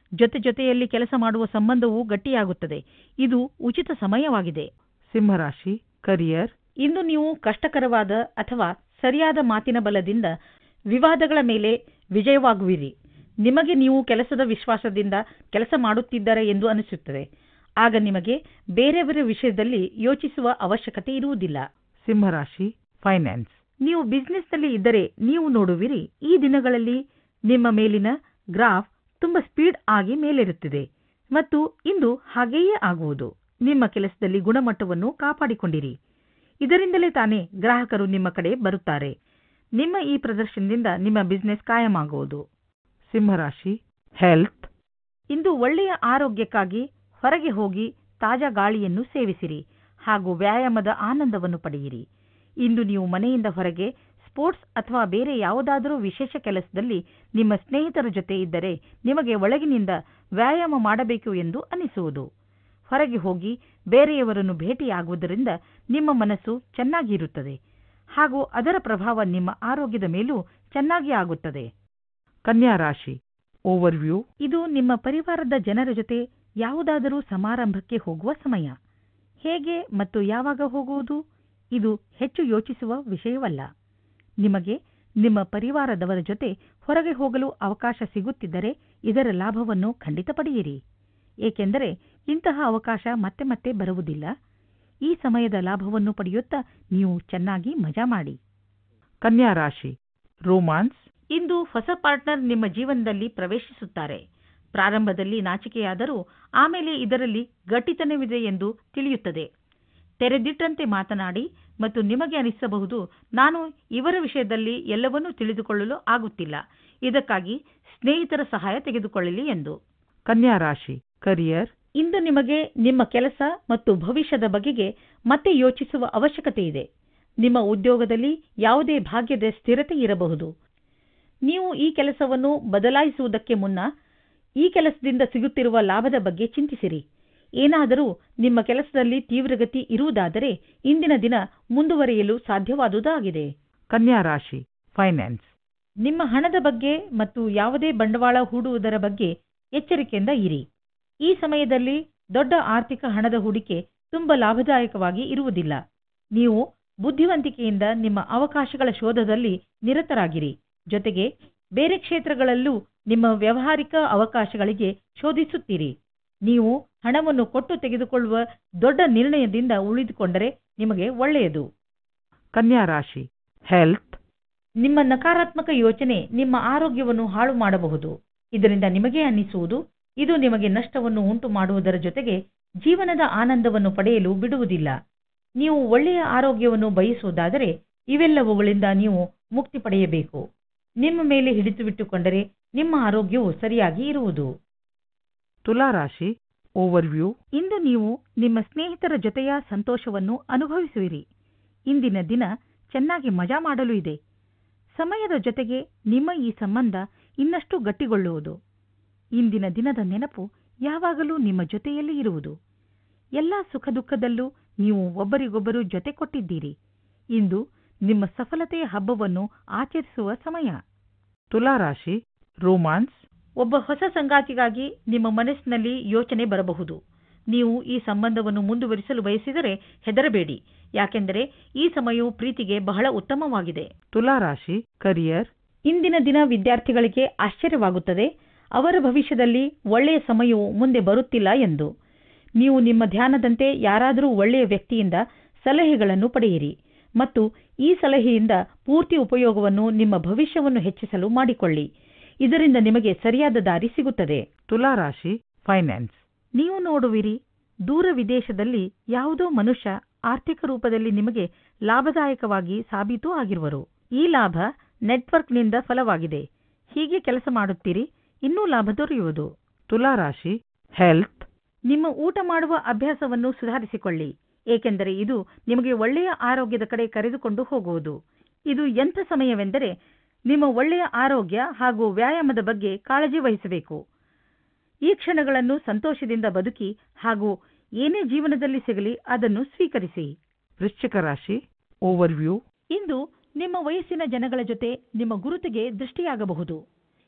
ಜೊತೆಯಲ್ಲಿ ಕೆಲಸ ಮಾಡುವ ಸಂಬಂಧವೂ ಗಟ್ಟಿಯಾಗುತ್ತದೆ. ಇದು ಉಚಿತ ಸಮಯವಾಗಿದೆ. ಸಿಂಹರಾಶಿ ಕರಿಯರ್. ಇಂದು ನೀವು ಕಷ್ಟಕರವಾದ ಅಥವಾ ಸರಿಯಾದ ಮಾತಿನ ಬಲದಿಂದ ವಿವಾದಗಳ ಮೇಲೆ ವಿಜಯವಾಗುವಿರಿ. ನಿಮಗೆ ನೀವು ಕೆಲಸದ ವಿಶ್ವಾಸದಿಂದ ಕೆಲಸ ಮಾಡುತ್ತಿದ್ದಾರೆ ಎಂದು ಅನಿಸುತ್ತದೆ. ಆಗ ನಿಮಗೆ ಬೇರೆಯವರ ವಿಷಯದಲ್ಲಿ ಯೋಚಿಸುವ ಅವಶ್ಯಕತೆ ಇರುವುದಿಲ್ಲ. ಸಿಂಹರಾಶಿ ಫೈನಾನ್ಸ್. ನೀವು ಬಿಸಿನೆಸ್ನಲ್ಲಿ ಇದ್ದರೆ ನೀವು ನೋಡುವಿರಿ, ಈ ದಿನಗಳಲ್ಲಿ ನಿಮ್ಮ ಮೇಲಿನ ಗ್ರಾಫ್ ತುಂಬ ಸ್ಪೀಡ್ ಆಗಿ ಮೇಲೇರುತ್ತಿದೆ ಮತ್ತು ಇಂದು ಹಾಗೆಯೇ ಆಗುವುದು. ನಿಮ್ಮ ಕೆಲಸದಲ್ಲಿ ಗುಣಮಟ್ಟವನ್ನು ಕಾಪಾಡಿಕೊಂಡಿರಿ. ಇದರಿಂದಲೇ ತಾನೇ ಗ್ರಾಹಕರು ನಿಮ್ಮ ಕಡೆ ಬರುತ್ತಾರೆ. ನಿಮ್ಮ ಈ ಪ್ರದರ್ಶನದಿಂದ ನಿಮ್ಮ ಬಿಸಿನೆಸ್ ಕಾಯಮಾಗುವುದು. ಸಿಂಹರಾಶಿ ಹೆಲ್ತ್. ಇಂದು ಒಳ್ಳೆಯ ಆರೋಗ್ಯಕ್ಕಾಗಿ ಹೊರಗೆ ಹೋಗಿ ತಾಜಾ ಗಾಳಿಯನ್ನು ಸೇವಿಸಿರಿ ಹಾಗೂ ವ್ಯಾಯಾಮದ ಆನಂದವನ್ನು ಪಡೆಯಿರಿ. ಇಂದು ನೀವು ಮನೆಯಿಂದ ಹೊರಗೆ ಸ್ಪೋರ್ಟ್ಸ್ ಅಥವಾ ಬೇರೆ ಯಾವುದಾದರೂ ವಿಶೇಷ ಕೆಲಸದಲ್ಲಿ ನಿಮ್ಮ ಸ್ನೇಹಿತರ ಜೊತೆ ಇದ್ದರೆ ನಿಮಗೆ ಒಳಗಿನಿಂದ ವ್ಯಾಯಾಮ ಮಾಡಬೇಕು ಎಂದು ಅನಿಸುವುದು. ಹೊರಗೆ ಹೋಗಿ ಬೇರೆಯವರನ್ನು ಭೇಟಿಯಾಗುವುದರಿಂದ ನಿಮ್ಮ ಮನಸ್ಸು ಚೆನ್ನಾಗಿರುತ್ತದೆ ಹಾಗೂ ಅದರ ಪ್ರಭಾವ ನಿಮ್ಮ ಆರೋಗ್ಯದ ಮೇಲೂ ಚೆನ್ನಾಗಿ ಆಗುತ್ತದೆ. ಕನ್ಯಾ ರಾಶಿ ಓವರ್ವ್ಯೂ. ಇದು ನಿಮ್ಮ ಪರಿವಾರದ ಜನರ ಜೊತೆ ಯಾವುದಾದರೂ ಸಮಾರಂಭಕ್ಕೆ ಹೋಗುವ ಸಮಯ. ಹೇಗೆ ಮತ್ತು ಯಾವಾಗ ಹೋಗುವುದು ಇದು ಹೆಚ್ಚು ಯೋಚಿಸುವ ವಿಷಯವಲ್ಲ. ನಿಮಗೆ ನಿಮ್ಮ ಪರಿವಾರದವರ ಜೊತೆ ಹೊರಗೆ ಹೋಗಲು ಅವಕಾಶ ಸಿಗುತ್ತಿದ್ದರೆ ಇದರ ಲಾಭವನ್ನು ಖಂಡಿತ ಪಡೆಯಿರಿ. ಏಕೆಂದರೆ ಇಂತಹ ಅವಕಾಶ ಮತ್ತೆ ಮತ್ತೆ ಬರುವುದಿಲ್ಲ. ಈ ಸಮಯದ ಲಾಭವನ್ನು ಪಡೆಯುತ್ತಾ ನೀವು ಚೆನ್ನಾಗಿ ಮಜಾ ಮಾಡಿ. ಕನ್ಯಾ ರಾಶಿ ರೋಮಾನ್ಸ್. ಇಂದು ಹೊಸ ಪಾರ್ಟ್ನರ್ ನಿಮ್ಮ ಜೀವನದಲ್ಲಿ ಪ್ರವೇಶಿಸುತ್ತಾರೆ. ಪ್ರಾರಂಭದಲ್ಲಿ ನಾಚಿಕೆಯಾದರೂ ಆಮೇಲೆ ಇದರಲ್ಲಿ ಗಟ್ಟಿತನವಿದೆ ಎಂದು ತಿಳಿಯುತ್ತದೆ. ತೆರೆದಿಟ್ಟಂತೆ ಮಾತನಾಡಿ ಮತ್ತು ನಿಮಗೆ ಅನಿಸಬಹುದು, ನಾನು ಇವರ ವಿಷಯದಲ್ಲಿ ಎಲ್ಲವನ್ನೂ ತಿಳಿದುಕೊಳ್ಳಲು ಆಗುತ್ತಿಲ್ಲ, ಇದಕ್ಕಾಗಿ ಸ್ನೇಹಿತರ ಸಹಾಯ ತೆಗೆದುಕೊಳ್ಳಲಿ ಎಂದು. ಕನ್ಯಾ ರಾಶಿ ಕರಿಯರ್. ಇಂದು ನಿಮಗೆ ನಿಮ್ಮ ಕೆಲಸ ಮತ್ತು ಭವಿಷ್ಯದ ಬಗೆಗೆ ಮತ್ತೆ ಯೋಚಿಸುವ ಅವಶ್ಯಕತೆ ಇದೆ. ನಿಮ್ಮ ಉದ್ಯೋಗದಲ್ಲಿ ಯಾವುದೇ ಭಾಗ್ಯದ ಸ್ಥಿರತೆ ಇರಬಹುದು. ನೀವು ಈ ಕೆಲಸವನ್ನು ಬದಲಾಯಿಸುವುದಕ್ಕೆ ಮುನ್ನ ಈ ಕೆಲಸದಿಂದ ಸಿಗುತ್ತಿರುವ ಲಾಭದ ಬಗ್ಗೆ ಚಿಂತಿಸಿರಿ. ಏನಾದರೂ ನಿಮ್ಮ ಕೆಲಸದಲ್ಲಿ ತೀವ್ರಗತಿ ಇರುವುದಾದರೆ ಇಂದಿನ ದಿನ ಮುಂದುವರಿಯಲು ಸಾಧ್ಯವಾದುದಾಗಿದೆ. ಕನ್ಯಾ ರಾಶಿ ಫೈನಾನ್ಸ್. ನಿಮ್ಮ ಹಣದ ಬಗ್ಗೆ ಮತ್ತು ಯಾವುದೇ ಬಂಡವಾಳ ಹೂಡುವುದರ ಬಗ್ಗೆ ಎಚ್ಚರಿಕೆಯಿಂದ ಇರಿ. ಈ ಸಮಯದಲ್ಲಿ ದೊಡ್ಡ ಆರ್ಥಿಕ ಹಣದ ಹೂಡಿಕೆ ತುಂಬ ಲಾಭದಾಯಕವಾಗಿ ಇರುವುದಿಲ್ಲ. ನೀವು ಬುದ್ಧಿವಂತಿಕೆಯಿಂದ ನಿಮ್ಮ ಅವಕಾಶಗಳ ಶೋಧದಲ್ಲಿ ನಿರತರಾಗಿರಿ. ಜೊತೆಗೆ ಬೇರೆ ಕ್ಷೇತ್ರಗಳಲ್ಲೂ ನಿಮ್ಮ ವ್ಯಾವಹಾರಿಕ ಅವಕಾಶಗಳಿಗೆ ಶೋಧಿಸುತ್ತೀರಿ. ನೀವು ಹಣವನ್ನು ಕೊಟ್ಟು ತೆಗೆದುಕೊಳ್ಳುವ ದೊಡ್ಡ ನಿರ್ಣಯದಿಂದ ಉಳಿದುಕೊಂಡರೆ ನಿಮಗೆ ಒಳ್ಳೆಯದು. ಕನ್ಯಾ ರಾಶಿ ಹೆಲ್ತ್. ನಿಮ್ಮ ನಕಾರಾತ್ಮಕ ಯೋಚನೆ ನಿಮ್ಮ ಆರೋಗ್ಯವನ್ನು ಹಾಳು ಮಾಡಬಹುದು. ಇದರಿಂದ ನಿಮಗೆ ಅನ್ನಿಸುವುದು ಇದು ನಿಮಗೆ ನಷ್ಟವನ್ನು ಉಂಟು ಮಾಡುವುದರ ಜೊತೆಗೆ ಜೀವನದ ಆನಂದವನ್ನು ಪಡೆಯಲು ಬಿಡುವುದಿಲ್ಲ. ನೀವು ಒಳ್ಳೆಯ ಆರೋಗ್ಯವನ್ನು ಬಯಸುವುದಾದರೆ ಇವೆಲ್ಲವುಗಳಿಂದ ನೀವು ಮುಕ್ತಿ ಪಡೆಯಬೇಕು. ನಿಮ್ಮ ಮೇಲೆ ಹಿಡಿತವಿಟ್ಟುಕೊಂಡರೆ ನಿಮ್ಮ ಆರೋಗ್ಯವು ಸರಿಯಾಗಿ ಇರುವುದು. ತುಲಾ ರಾಶಿ ಓವರ್ವ್ಯೂ. ಇಂದು ನೀವು ನಿಮ್ಮ ಸ್ನೇಹಿತರ ಜೊತೆಯ ಸಂತೋಷವನ್ನು ಅನುಭವಿಸುವಿರಿ. ಇಂದಿನ ದಿನ ಚೆನ್ನಾಗಿ ಮಜಾ ಮಾಡಲು ಇದೆ. ಸಮಯದ ಜೊತೆಗೆ ನಿಮ್ಮ ಈ ಸಂಬಂಧ ಇನ್ನಷ್ಟು ಗಟ್ಟಿಗೊಳ್ಳುವುದು. ಇಂದಿನ ದಿನದ ನೆನಪು ಯಾವಾಗಲೂ ನಿಮ್ಮ ಜೊತೆಯಲ್ಲಿ ಇರುವುದು. ಎಲ್ಲ ಸುಖ ದುಃಖದಲ್ಲೂ ನೀವು ಒಬ್ಬರಿಗೊಬ್ಬರು ಜೊತೆ ಕೊಟ್ಟಿದ್ದೀರಿ. ಇಂದು ನಿಮ್ಮ ಸಫಲತೆಯ ಹಬ್ಬವನ್ನು ಆಚರಿಸುವ ಸಮಯ. ತುಲಾ ರಾಶಿ ರೋಮಾನ್ಸ್. ಒಬ್ಬ ಹೊಸ ಸಂಗಾತಿಗಾಗಿ ನಿಮ್ಮ ಮನಸ್ಸಿನಲ್ಲಿ ಯೋಚನೆ ಬರಬಹುದು. ನೀವು ಈ ಸಂಬಂಧವನ್ನು ಮುಂದುವರಿಸಲು ಬಯಸಿದರೆ ಹೆದರಬೇಡಿ, ಯಾಕೆಂದರೆ ಈ ಸಮಯವು ಪ್ರೀತಿಗೆ ಬಹಳ ಉತ್ತಮವಾಗಿದೆ. ತುಲಾ ರಾಶಿ ಕರಿಯರ್. ಇಂದಿನ ದಿನ ವಿದ್ಯಾರ್ಥಿಗಳಿಗೆ ಆಶ್ಚರ್ಯವಾಗುತ್ತದೆ ಅವರ ಭವಿಷ್ಯದಲ್ಲಿ ಒಳ್ಳೆಯ ಸಮಯವು ಮುಂದೆ ಬರುತ್ತಿಲ್ಲ ಎಂದು. ನೀವು ನಿಮ್ಮ ಧ್ಯಾನದಂತೆ ಯಾರಾದರೂ ಒಳ್ಳೆಯ ವ್ಯಕ್ತಿಯಿಂದ ಸಲಹೆಗಳನ್ನು ಪಡೆಯಿರಿ ಮತ್ತು ಈ ಸಲಹೆಯಿಂದ ಪೂರ್ತಿ ಉಪಯೋಗವನ್ನು ನಿಮ್ಮ ಭವಿಷ್ಯವನ್ನು ಹೆಚ್ಚಿಸಲು ಮಾಡಿಕೊಳ್ಳಿ. ಇದರಿಂದ ನಿಮಗೆ ಸರಿಯಾದ ದಾರಿ ಸಿಗುತ್ತದೆ. ತುಲಾ ರಾಶಿ ಫೈನಾನ್ಸ್. ನೀವು ನೋಡುವಿರಿ, ದೂರ ವಿದೇಶದಲ್ಲಿ ಯಾವುದೋ ಮನುಷ್ಯ ಆರ್ಥಿಕ ರೂಪದಲ್ಲಿ ನಿಮಗೆ ಲಾಭದಾಯಕವಾಗಿ ಸಾಬೀತು ಆಗಿರುವರು. ಈ ಲಾಭ ನೆಟ್ವರ್ಕ್ನಿಂದ ಫಲವಾಗಿದೆ. ಹೀಗೆ ಕೆಲಸ ಮಾಡುತ್ತೀರಿ, ಇನ್ನೂ ಲಾಭ ದೊರೆಯುವುದು. ತುಲಾ ರಾಶಿ ಹೆಲ್ತ್. ನಿಮ್ಮ ಊಟ ಮಾಡುವ ಅಭ್ಯಾಸವನ್ನು ಸುಧಾರಿಸಿಕೊಳ್ಳಿ, ಏಕೆಂದರೆ ಇದು ನಿಮಗೆ ಒಳ್ಳೆಯ ಆರೋಗ್ಯದ ಕಡೆ ಕರೆದುಕೊಂಡು ಹೋಗುವುದು. ಇದು ಎಂಥ ಸಮಯವೆಂದರೆ ನಿಮ್ಮ ಒಳ್ಳೆಯ ಆರೋಗ್ಯ ಹಾಗೂ ವ್ಯಾಯಾಮದ ಬಗ್ಗೆ ಕಾಳಜಿ ವಹಿಸಬೇಕು. ಈ ಕ್ಷಣಗಳನ್ನು ಸಂತೋಷದಿಂದ ಬದುಕಿ ಹಾಗೂ ಏನೇ ಜೀವನದಲ್ಲಿ ಸಿಗಲಿ ಅದನ್ನು ಸ್ವೀಕರಿಸಿ. ವೃಶ್ಚಿಕ ರಾಶಿ ಓವರ್ವ್ಯೂ. ಇಂದು ನಿಮ್ಮ ವಯಸ್ಸಿನ ಜನಗಳ ಜೊತೆ ನಿಮ್ಮ ಗುರುತಿಗೆ ದೃಷ್ಟಿಯಾಗಬಹುದು.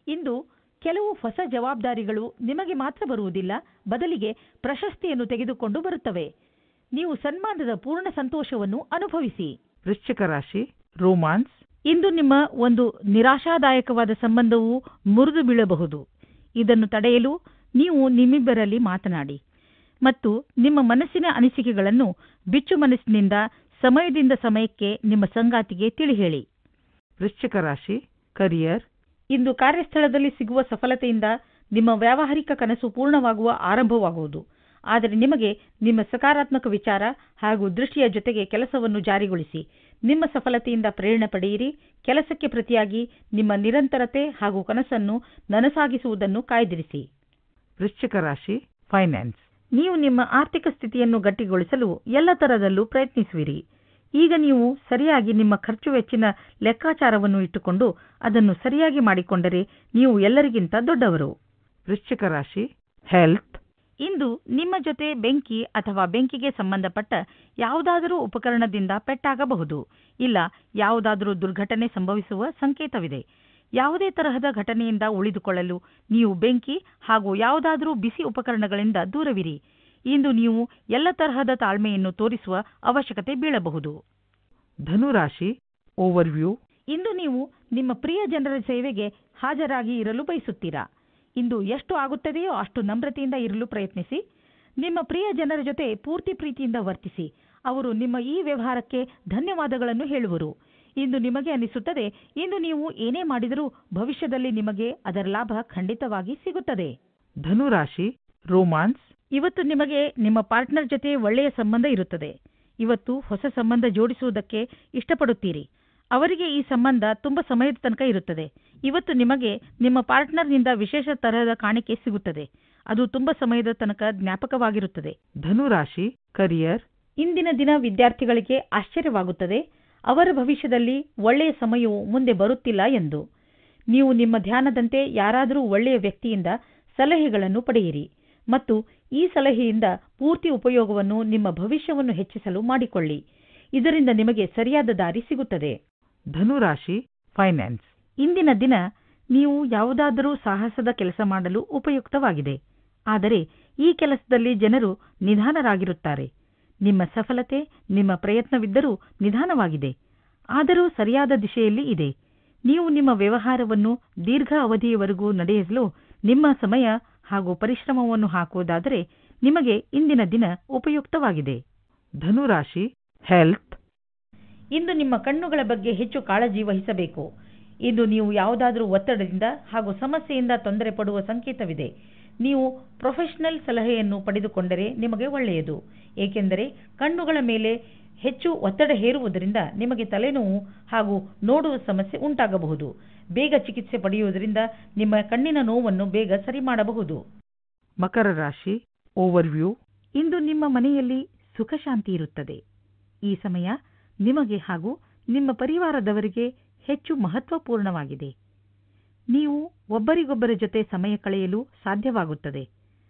ಇಂದು ಕೆಲವು ಹೊಸ ಜವಾಬ್ದಾರಿಗಳು ನಿಮಗೆ ಮಾತ್ರ ಬರುವುದಿಲ್ಲ, ಬದಲಿಗೆ ಪ್ರಶಸ್ತಿಯನ್ನು ತೆಗೆದುಕೊಂಡು ಬರುತ್ತವೆ. ನೀವು ಸನ್ಮಾನದ ಪೂರ್ಣ ಸಂತೋಷವನ್ನು ಅನುಭವಿಸಿ. ವೃಶ್ಚಿಕ ರಾಶಿ ರೋಮಾನ್ಸ್. ಇಂದು ನಿಮ್ಮ ಒಂದು ನಿರಾಶಾದಾಯಕವಾದ ಸಂಬಂಧವು ಮುರಿದು ಬೀಳಬಹುದು. ಇದನ್ನು ತಡೆಯಲು ನೀವು ನಿಮ್ಮಿಬ್ಬರಲ್ಲಿ ಮಾತನಾಡಿ ಮತ್ತು ನಿಮ್ಮ ಮನಸ್ಸಿನ ಅನಿಸಿಕೆಗಳನ್ನು ಬಿಚ್ಚು ಮನಸ್ಸಿನಿಂದ ಸಮಯದಿಂದ ಸಮಯಕ್ಕೆ ನಿಮ್ಮ ಸಂಗಾತಿಗೆ ತಿಳಿ ಹೇಳಿ. ವೃಶ್ಚಿಕ ರಾಶಿ ಕರಿಯರ್. ಇಂದು ಕಾರ್ಯಸ್ಥಳದಲ್ಲಿ ಸಿಗುವ ಸಫಲತೆಯಿಂದ ನಿಮ್ಮ ವ್ಯಾವಹಾರಿಕ ಕನಸು ಪೂರ್ಣವಾಗುವ ಆರಂಭವಾಗುವುದು. ಆದರೆ ನಿಮಗೆ ನಿಮ್ಮ ಸಕಾರಾತ್ಮಕ ವಿಚಾರ ಹಾಗೂ ದೃಷ್ಟಿಯ ಜೊತೆಗೆ ಕೆಲಸವನ್ನು ಜಾರಿಗೊಳಿಸಿ. ನಿಮ್ಮ ಸಫಲತೆಯಿಂದ ಪ್ರೇರಣೆ ಪಡೆಯಿರಿ. ಕೆಲಸಕ್ಕೆ ಪ್ರತಿಯಾಗಿ ನಿಮ್ಮ ನಿರಂತರತೆ ಹಾಗೂ ಕನಸನ್ನು ನನಸಾಗಿಸುವುದನ್ನು ಕಾಯ್ದಿರಿಸಿ. ವೃಶ್ಚಿಕ ರಾಶಿ ಫೈನಾನ್ಸ್. ನೀವು ನಿಮ್ಮ ಆರ್ಥಿಕ ಸ್ಥಿತಿಯನ್ನು ಗಟ್ಟಿಗೊಳಿಸಲು ಎಲ್ಲ ತರದಲ್ಲೂ ಪ್ರಯತ್ನಿಸುವಿರಿ. ಈಗ ನೀವು ಸರಿಯಾಗಿ ನಿಮ್ಮ ಖರ್ಚು ವೆಚ್ಚಿನ ಲೆಕ್ಕಾಚಾರವನ್ನು ಇಟ್ಟುಕೊಂಡು ಅದನ್ನು ಸರಿಯಾಗಿ ಮಾಡಿಕೊಂಡರೆ ನೀವು ಎಲ್ಲರಿಗಿಂತ ದೊಡ್ಡವರು. ವೃಶ್ಚಿಕ ರಾಶಿ ಹೆಲ್ತ್. ಇಂದು ನಿಮ್ಮ ಜೊತೆ ಬೆಂಕಿ ಅಥವಾ ಬೆಂಕಿಗೆ ಸಂಬಂಧಪಟ್ಟ ಯಾವುದಾದರೂ ಉಪಕರಣದಿಂದ ಪೆಟ್ಟಾಗಬಹುದು, ಇಲ್ಲ ಯಾವುದಾದರೂ ದುರ್ಘಟನೆ ಸಂಭವಿಸುವ ಸಂಕೇತವಿದೆ. ಯಾವುದೇ ತರಹದ ಘಟನೆಯಿಂದ ಉಳಿದುಕೊಳ್ಳಲು ನೀವು ಬೆಂಕಿ ಹಾಗೂ ಯಾವುದಾದರೂ ಬಿಸಿ ಉಪಕರಣಗಳಿಂದ ದೂರವಿರಿ. ಇಂದು ನೀವು ಎಲ್ಲ ತರಹದ ತಾಳ್ಮೆಯನ್ನು ತೋರಿಸುವ ಅವಶ್ಯಕತೆ ಬೀಳಬಹುದು. ಧನುರಾಶಿ ಓವರ್ವ್ಯೂ. ಇಂದು ನೀವು ನಿಮ್ಮ ಪ್ರಿಯ ಜನರ ಸೇವೆಗೆ ಹಾಜರಾಗಿ ಇರಲು ಬಯಸುತ್ತೀರಾ. ಇಂದು ಎಷ್ಟು ಆಗುತ್ತದೆಯೋ ಅಷ್ಟು ನಮ್ರತೆಯಿಂದ ಇರಲು ಪ್ರಯತ್ನಿಸಿ. ನಿಮ್ಮ ಪ್ರಿಯ ಜನರ ಜೊತೆ ಪೂರ್ತಿ ಪ್ರೀತಿಯಿಂದ ವರ್ತಿಸಿ. ಅವರು ನಿಮ್ಮ ಈ ವ್ಯವಹಾರಕ್ಕೆ ಧನ್ಯವಾದಗಳನ್ನು ಹೇಳುವರು. ಇಂದು ನಿಮಗೆ ಅನಿಸುತ್ತದೆ ಇಂದು ನೀವು ಏನೇ ಮಾಡಿದರೂ ಭವಿಷ್ಯದಲ್ಲಿ ನಿಮಗೆ ಅದರ ಲಾಭ ಖಂಡಿತವಾಗಿ ಸಿಗುತ್ತದೆ. ಧನುರಾಶಿ ರೋಮಾನ್ಸ್. ಇವತ್ತು ನಿಮಗೆ ನಿಮ್ಮ ಪಾರ್ಟ್ನರ್ ಜೊತೆ ಒಳ್ಳೆಯ ಸಂಬಂಧ ಇರುತ್ತದೆ. ಇವತ್ತು ಹೊಸ ಸಂಬಂಧ ಜೋಡಿಸುವುದಕ್ಕೆ ಇಷ್ಟಪಡುತ್ತೀರಿ. ಅವರಿಗೆ ಈ ಸಂಬಂಧ ತುಂಬ ಸಮಯದ ತನಕ ಇರುತ್ತದೆ. ಇವತ್ತು ನಿಮಗೆ ನಿಮ್ಮ ಪಾರ್ಟ್ನರ್ನಿಂದ ವಿಶೇಷ ತರಹದ ಕಾಣಿಕೆ ಸಿಗುತ್ತದೆ. ಅದು ತುಂಬ ಸಮಯದ ತನಕ ಜ್ಞಾಪಕವಾಗಿರುತ್ತದೆ. ಧನುರಾಶಿ ಕರಿಯರ್. ಇಂದಿನ ದಿನ ವಿದ್ಯಾರ್ಥಿಗಳಿಗೆ ಆಶ್ಚರ್ಯವಾಗುತ್ತದೆ. ಅವರ ಭವಿಷ್ಯದಲ್ಲಿ ಒಳ್ಳೆಯ ಸಮಯವು ಮುಂದೆ ಬರುತ್ತಿಲ್ಲ ಎಂದು. ನೀವು ನಿಮ್ಮ ಧ್ಯಾನದಂತೆ ಯಾರಾದರೂ ಒಳ್ಳೆಯ ವ್ಯಕ್ತಿಯಿಂದ ಸಲಹೆಗಳನ್ನು ಪಡೆಯಿರಿ ಮತ್ತು ಈ ಸಲಹೆಯಿಂದ ಪೂರ್ತಿ ಉಪಯೋಗವನ್ನು ನಿಮ್ಮ ಭವಿಷ್ಯವನ್ನು ಹೆಚ್ಚಿಸಲು ಮಾಡಿಕೊಳ್ಳಿ. ಇದರಿಂದ ನಿಮಗೆ ಸರಿಯಾದ ದಾರಿ ಸಿಗುತ್ತದೆ. ಧನುರಾಶಿ ಫೈನಾನ್ಸ್. ಇಂದಿನ ದಿನ ನೀವು ಯಾವುದಾದರೂ ಸಾಹಸದ ಕೆಲಸ ಮಾಡಲು ಉಪಯುಕ್ತವಾಗಿದೆ. ಆದರೆ ಈ ಕೆಲಸದಲ್ಲಿ ಜನರು ನಿಧಾನರಾಗಿರುತ್ತಾರೆ. ನಿಮ್ಮ ಸಫಲತೆ ನಿಮ್ಮ ಪ್ರಯತ್ನವಿದ್ದರೂ ನಿಧಾನವಾಗಿದೆ, ಆದರೂ ಸರಿಯಾದ ದಿಶೆಯಲ್ಲಿ ಇದೆ. ನೀವು ನಿಮ್ಮ ವ್ಯವಹಾರವನ್ನು ದೀರ್ಘ ಅವಧಿಯವರೆಗೂ ನಡೆಸಲು ನಿಮ್ಮ ಸಮಯ ಹಾಗೂ ಪರಿಶ್ರಮವನ್ನು ಹಾಕುವುದಾದರೆ ನಿಮಗೆ ಇಂದಿನ ದಿನ ಉಪಯುಕ್ತವಾಗಿದೆ. ಧನುರಾಶಿ ಹೆಲ್ತ್. ಇಂದು ನಿಮ್ಮ ಕಣ್ಣುಗಳ ಬಗ್ಗೆ ಹೆಚ್ಚು ಕಾಳಜಿ ವಹಿಸಬೇಕು. ಇಂದು ನೀವು ಯಾವುದಾದರೂ ಒತ್ತಡದಿಂದ ಹಾಗೂ ಸಮಸ್ಯೆಯಿಂದ ತೊಂದರೆ ಪಡುವ ಸಂಕೇತವಿದೆ. ನೀವು ಪ್ರೊಫೆಷನಲ್ ಸಲಹೆಯನ್ನು ಪಡೆದುಕೊಂಡರೆ ನಿಮಗೆ ಒಳ್ಳೆಯದು, ಏಕೆಂದರೆ ಕಣ್ಣುಗಳ ಮೇಲೆ ಹೆಚ್ಚು ಒತ್ತಡ ಹೇರುವುದರಿಂದ ನಿಮಗೆ ತಲೆನೋವು ಹಾಗೂ ನೋಡುವ ಸಮಸ್ಯೆ ಉಂಟಾಗಬಹುದು. ಬೇಗ ಚಿಕಿತ್ಸೆ ಪಡೆಯುವುದರಿಂದ ನಿಮ್ಮ ಕಣ್ಣಿನ ನೋವನ್ನು ಬೇಗ ಸರಿ ಮಾಡಬಹುದು. ಮಕರ ರಾಶಿ ಓವರ್ವ್ಯೂ. ಇಂದು ನಿಮ್ಮ ಮನೆಯಲ್ಲಿ ಸುಖ ಶಾಂತಿ ಇರುತ್ತದೆ. ಈ ಸಮಯ ನಿಮಗೆ ಹಾಗೂ ನಿಮ್ಮ ಪರಿವಾರದವರಿಗೆ ಹೆಚ್ಚು ಮಹತ್ವಪೂರ್ಣವಾಗಿದೆ. ನೀವು ಒಬ್ಬರಿಗೊಬ್ಬರ ಜೊತೆ ಸಮಯ ಕಳೆಯಲು ಸಾಧ್ಯವಾಗುತ್ತದೆ.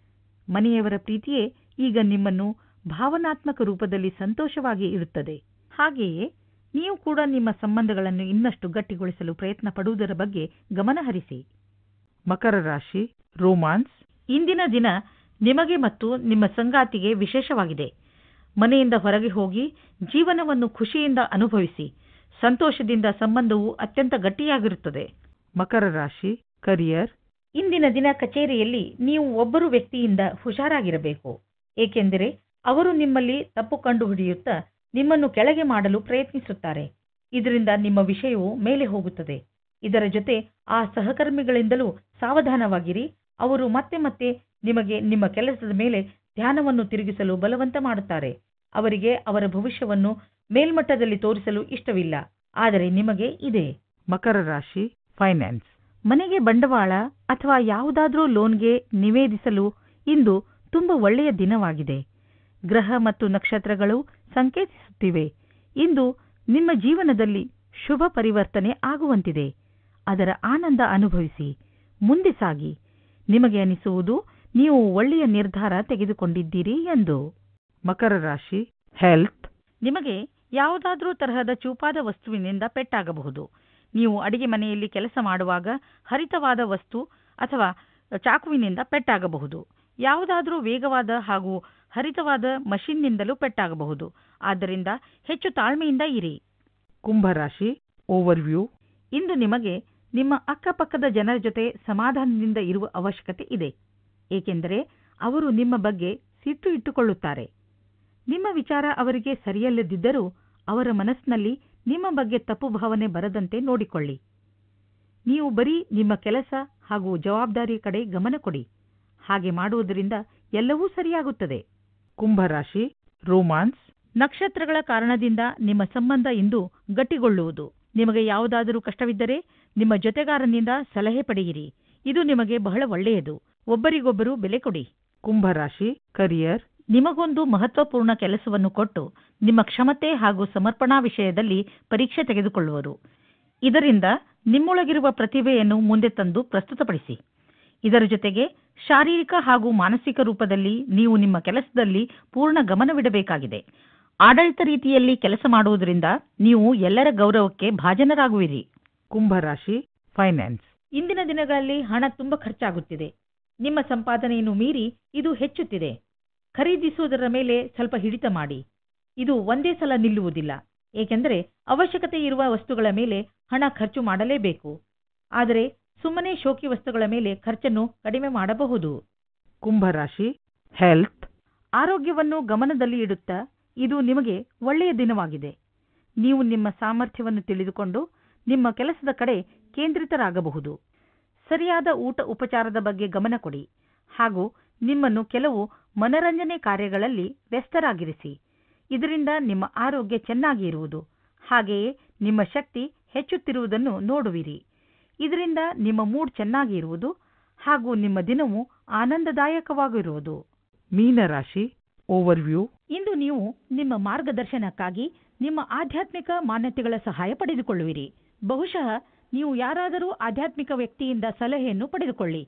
ಮನೆಯವರ ಪ್ರೀತಿಯೇ ಈಗ ನಿಮ್ಮನ್ನು ಭಾವನಾತ್ಮಕ ರೂಪದಲ್ಲಿ ಸಂತೋಷವಾಗಿ ಇಡುತ್ತದೆ. ಹಾಗೆಯೇ ನೀವು ಕೂಡ ನಿಮ್ಮ ಸಂಬಂಧಗಳನ್ನು ಇನ್ನಷ್ಟು ಗಟ್ಟಿಗೊಳಿಸಲು ಪ್ರಯತ್ನ ಪಡುವುದರ ಬಗ್ಗೆ ಗಮನ ಹರಿಸಿ. ಮಕರ ರಾಶಿ ರೋಮಾನ್ಸ್. ಇಂದಿನ ದಿನ ನಿಮಗೆ ಮತ್ತು ನಿಮ್ಮ ಸಂಗಾತಿಗೆ ವಿಶೇಷವಾಗಿದೆ. ಮನೆಯಿಂದ ಹೊರಗೆ ಹೋಗಿ ಜೀವನವನ್ನು ಖುಷಿಯಿಂದ ಅನುಭವಿಸಿ. ಸಂತೋಷದಿಂದ ಸಂಬಂಧವು ಅತ್ಯಂತ ಗಟ್ಟಿಯಾಗಿರುತ್ತದೆ. ಮಕರ ರಾಶಿ ಕರಿಯರ್. ಇಂದಿನ ದಿನ ಕಚೇರಿಯಲ್ಲಿ ನೀವು ಒಬ್ಬರು ವ್ಯಕ್ತಿಯಿಂದ ಹುಷಾರಾಗಿರಬೇಕು, ಏಕೆಂದರೆ ಅವರು ನಿಮ್ಮಲ್ಲಿ ತಪ್ಪು ಕಂಡುಹಿಡಿಯುತ್ತಾ ನಿಮ್ಮನ್ನು ಕೆಳಗೆ ಮಾಡಲು ಪ್ರಯತ್ನಿಸುತ್ತಾರೆ. ಇದರಿಂದ ನಿಮ್ಮ ವಿಷಯವು ಮೇಲೆ ಹೋಗುತ್ತದೆ. ಇದರ ಜೊತೆ ಆ ಸಹಕರ್ಮಿಗಳಿಂದಲೂ ಸಾವಧಾನವಾಗಿರಿ. ಅವರು ಮತ್ತೆ ಮತ್ತೆ ನಿಮಗೆ ನಿಮ್ಮ ಕೆಲಸದ ಮೇಲೆ ಧ್ಯಾನವನ್ನು ತಿರುಗಿಸಲು ಬಲವಂತ ಮಾಡುತ್ತಾರೆ. ಅವರಿಗೆ ಅವರ ಭವಿಷ್ಯವನ್ನು ಮೇಲ್ಮಟ್ಟದಲ್ಲಿ ತೋರಿಸಲು ಇಷ್ಟವಿಲ್ಲ, ಆದರೆ ನಿಮಗೆ ಇದೆ. ಮಕರ ರಾಶಿ ಫೈನಾನ್ಸ್. ಮನೆಗೆ ಬಂಡವಾಳ ಅಥವಾ ಯಾವುದಾದ್ರೂ ಲೋನ್ಗೆ ನಿವೇದಿಸಲು ಇಂದು ತುಂಬ ಒಳ್ಳೆಯ ದಿನವಾಗಿದೆ. ಗ್ರಹ ಮತ್ತು ನಕ್ಷತ್ರಗಳು ಸಂಕೇತಿಸುತ್ತಿವೆ ಇಂದು ನಿಮ್ಮ ಜೀವನದಲ್ಲಿ ಶುಭ ಪರಿವರ್ತನೆ ಆಗುವಂತಿದೆ. ಅದರ ಆನಂದ ಅನುಭವಿಸಿ ಮುಂದೆ ಸಾಗಿ. ನಿಮಗೆ ಅನಿಸುವುದು ನೀವು ಒಳ್ಳೆಯ ನಿರ್ಧಾರ ತೆಗೆದುಕೊಂಡಿದ್ದೀರಿ ಎಂದು. ಮಕರ ರಾಶಿ ಹೆಲ್ತ್. ನಿಮಗೆ ಯಾವುದಾದ್ರೂ ತರಹದ ಚೂಪಾದ ವಸ್ತುವಿನಿಂದ ಪೆಟ್ಟಾಗಬಹುದು. ನೀವು ಅಡಿಗೆ ಮನೆಯಲ್ಲಿ ಕೆಲಸ ಮಾಡುವಾಗ ಹರಿತವಾದ ವಸ್ತು ಅಥವಾ ಚಾಕುವಿನಿಂದ ಪೆಟ್ಟಾಗಬಹುದು. ಯಾವುದಾದ್ರೂ ವೇಗವಾದ ಹಾಗೂ ಹರಿತವಾದ ಮಷಿನ್ನಿಂದಲೂ ಪೆಟ್ಟಾಗಬಹುದು. ಆದ್ದರಿಂದ ಹೆಚ್ಚು ತಾಳ್ಮೆಯಿಂದ ಇರಿ. ಕುಂಭರಾಶಿ ಓವರ್ವ್ಯೂ. ಇಂದು ನಿಮಗೆ ನಿಮ್ಮ ಅಕ್ಕಪಕ್ಕದ ಜನರ ಜೊತೆ ಸಮಾಧಾನದಿಂದ ಇರುವ ಅವಶ್ಯಕತೆ ಇದೆ, ಏಕೆಂದರೆ ಅವರು ನಿಮ್ಮ ಬಗ್ಗೆ ಸಿಟ್ಟು ಇಟ್ಟುಕೊಳ್ಳುತ್ತಾರೆ. ನಿಮ್ಮ ವಿಚಾರ ಅವರಿಗೆ ಸರಿಯಲ್ಲದಿದ್ದರೂ ಅವರ ಮನಸ್ಸಿನಲ್ಲಿ ನಿಮ್ಮ ಬಗ್ಗೆ ತಪ್ಪು ಭಾವನೆ ಬರದಂತೆ ನೋಡಿಕೊಳ್ಳಿ. ನೀವು ಬರೀ ನಿಮ್ಮ ಕೆಲಸ ಹಾಗೂ ಜವಾಬ್ದಾರಿಯ ಕಡೆ ಗಮನ ಕೊಡಿ. ಹಾಗೆ ಮಾಡುವುದರಿಂದ ಎಲ್ಲವೂ ಸರಿಯಾಗುತ್ತದೆ. ಕುಂಭರಾಶಿ ರೋಮಾನ್ಸ್. ನಕ್ಷತ್ರಗಳ ಕಾರಣದಿಂದ ನಿಮ್ಮ ಸಂಬಂಧ ಇಂದು ಗಟ್ಟಿಗೊಳ್ಳುವುದು. ನಿಮಗೆ ಯಾವುದಾದರೂ ಕಷ್ಟವಿದ್ದರೆ ನಿಮ್ಮ ಜೊತೆಗಾರನಿಂದ ಸಲಹೆ ಪಡೆಯಿರಿ. ಇದು ನಿಮಗೆ ಬಹಳ ಒಳ್ಳೆಯದು. ಒಬ್ಬರಿಗೊಬ್ಬರು ಬೆಲೆ ಕೊಡಿ. ಕುಂಭರಾಶಿ ಕರಿಯರ್. ನಿಮಗೊಂದು ಮಹತ್ವಪೂರ್ಣ ಕೆಲಸವನ್ನು ಕೊಟ್ಟು ನಿಮ್ಮ ಕ್ಷಮತೆ ಹಾಗೂ ಸಮರ್ಪಣಾ ವಿಷಯದಲ್ಲಿ ಪರೀಕ್ಷೆ ತೆಗೆದುಕೊಳ್ಳುವರು. ಇದರಿಂದ ನಿಮ್ಮೊಳಗಿರುವ ಪ್ರತಿಭೆಯನ್ನು ಮುಂದೆ ತಂದು ಪ್ರಸ್ತುತಪಡಿಸಿ. ಇದರ ಜೊತೆಗೆ ಶಾರೀರಿಕ ಹಾಗೂ ಮಾನಸಿಕ ರೂಪದಲ್ಲಿ ನೀವು ನಿಮ್ಮ ಕೆಲಸದಲ್ಲಿ ಪೂರ್ಣ ಗಮನವಿಡಬೇಕಾಗಿದೆ. ಆಡಳಿತ ರೀತಿಯಲ್ಲಿ ಕೆಲಸ ಮಾಡುವುದರಿಂದ ನೀವು ಎಲ್ಲರ ಗೌರವಕ್ಕೆ ಭಾಜನರಾಗುವಿರಿ. ಕುಂಭರಾಶಿ ಫೈನಾನ್ಸ್. ಇಂದಿನ ದಿನಗಳಲ್ಲಿ ಹಣ ತುಂಬ ಖರ್ಚಾಗುತ್ತಿದೆ. ನಿಮ್ಮ ಸಂಪಾದನೆಯನ್ನು ಮೀರಿ ಇದು ಹೆಚ್ಚುತ್ತಿದೆ. ಖರೀದಿಸುವುದರ ಮೇಲೆ ಸ್ವಲ್ಪ ಹಿಡಿತ ಮಾಡಿ. ಇದು ಒಂದೇ ಸಲ ನಿಲ್ಲುವುದಿಲ್ಲ, ಏಕೆಂದರೆ ಅವಶ್ಯಕತೆ ಇರುವ ವಸ್ತುಗಳ ಮೇಲೆ ಹಣ ಖರ್ಚು ಮಾಡಲೇಬೇಕು. ಆದರೆ ಸುಮ್ಮನೆ ಶೋಕಿ ವಸ್ತುಗಳ ಮೇಲೆ ಖರ್ಚನ್ನು ಕಡಿಮೆ ಮಾಡಬಹುದು. ಕುಂಭರಾಶಿ ಹೆಲ್ತ್. ಆರೋಗ್ಯವನ್ನು ಗಮನದಲ್ಲಿ ಇಡುತ್ತಾ ಇದು ನಿಮಗೆ ಒಳ್ಳೆಯ ದಿನವಾಗಿದೆ. ನೀವು ನಿಮ್ಮ ಸಾಮರ್ಥ್ಯವನ್ನು ತಿಳಿದುಕೊಂಡು ನಿಮ್ಮ ಕೆಲಸದ ಕಡೆ ಕೇಂದ್ರಿತರಾಗಬಹುದು. ಸರಿಯಾದ ಊಟ ಉಪಚಾರದ ಬಗ್ಗೆ ಗಮನ ಕೊಡಿ ಹಾಗೂ ನಿಮ್ಮನ್ನು ಕೆಲವು ಮನರಂಜನೆ ಕಾರ್ಯಗಳಲ್ಲಿ ವ್ಯಸ್ತರಾಗಿರಿಸಿ. ಇದರಿಂದ ನಿಮ್ಮ ಆರೋಗ್ಯ ಚೆನ್ನಾಗಿ ಇರುವುದು, ಹಾಗೆಯೇ ನಿಮ್ಮ ಶಕ್ತಿ ಹೆಚ್ಚುತ್ತಿರುವುದನ್ನು ನೋಡುವಿರಿ. ಇದರಿಂದ ನಿಮ್ಮ ಮೂಡ್ ಚೆನ್ನಾಗಿ ಇರುವುದು ಹಾಗೂ ನಿಮ್ಮ ದಿನವು ಆನಂದದಾಯಕವಾಗಿರುವುದು. ಮೀನರಾಶಿ ಓವರ್ವ್ಯೂ. ಇಂದು ನೀವು ನಿಮ್ಮ ಮಾರ್ಗದರ್ಶನಕ್ಕಾಗಿ ನಿಮ್ಮ ಆಧ್ಯಾತ್ಮಿಕ ಮಾನ್ಯತೆಗಳ ಸಹಾಯ ಪಡೆದುಕೊಳ್ಳುವಿರಿ. ಬಹುಶಃ ನೀವು ಯಾರಾದರೂ ಆಧ್ಯಾತ್ಮಿಕ ವ್ಯಕ್ತಿಯಿಂದ ಸಲಹೆಯನ್ನು ಪಡೆದುಕೊಳ್ಳಿ.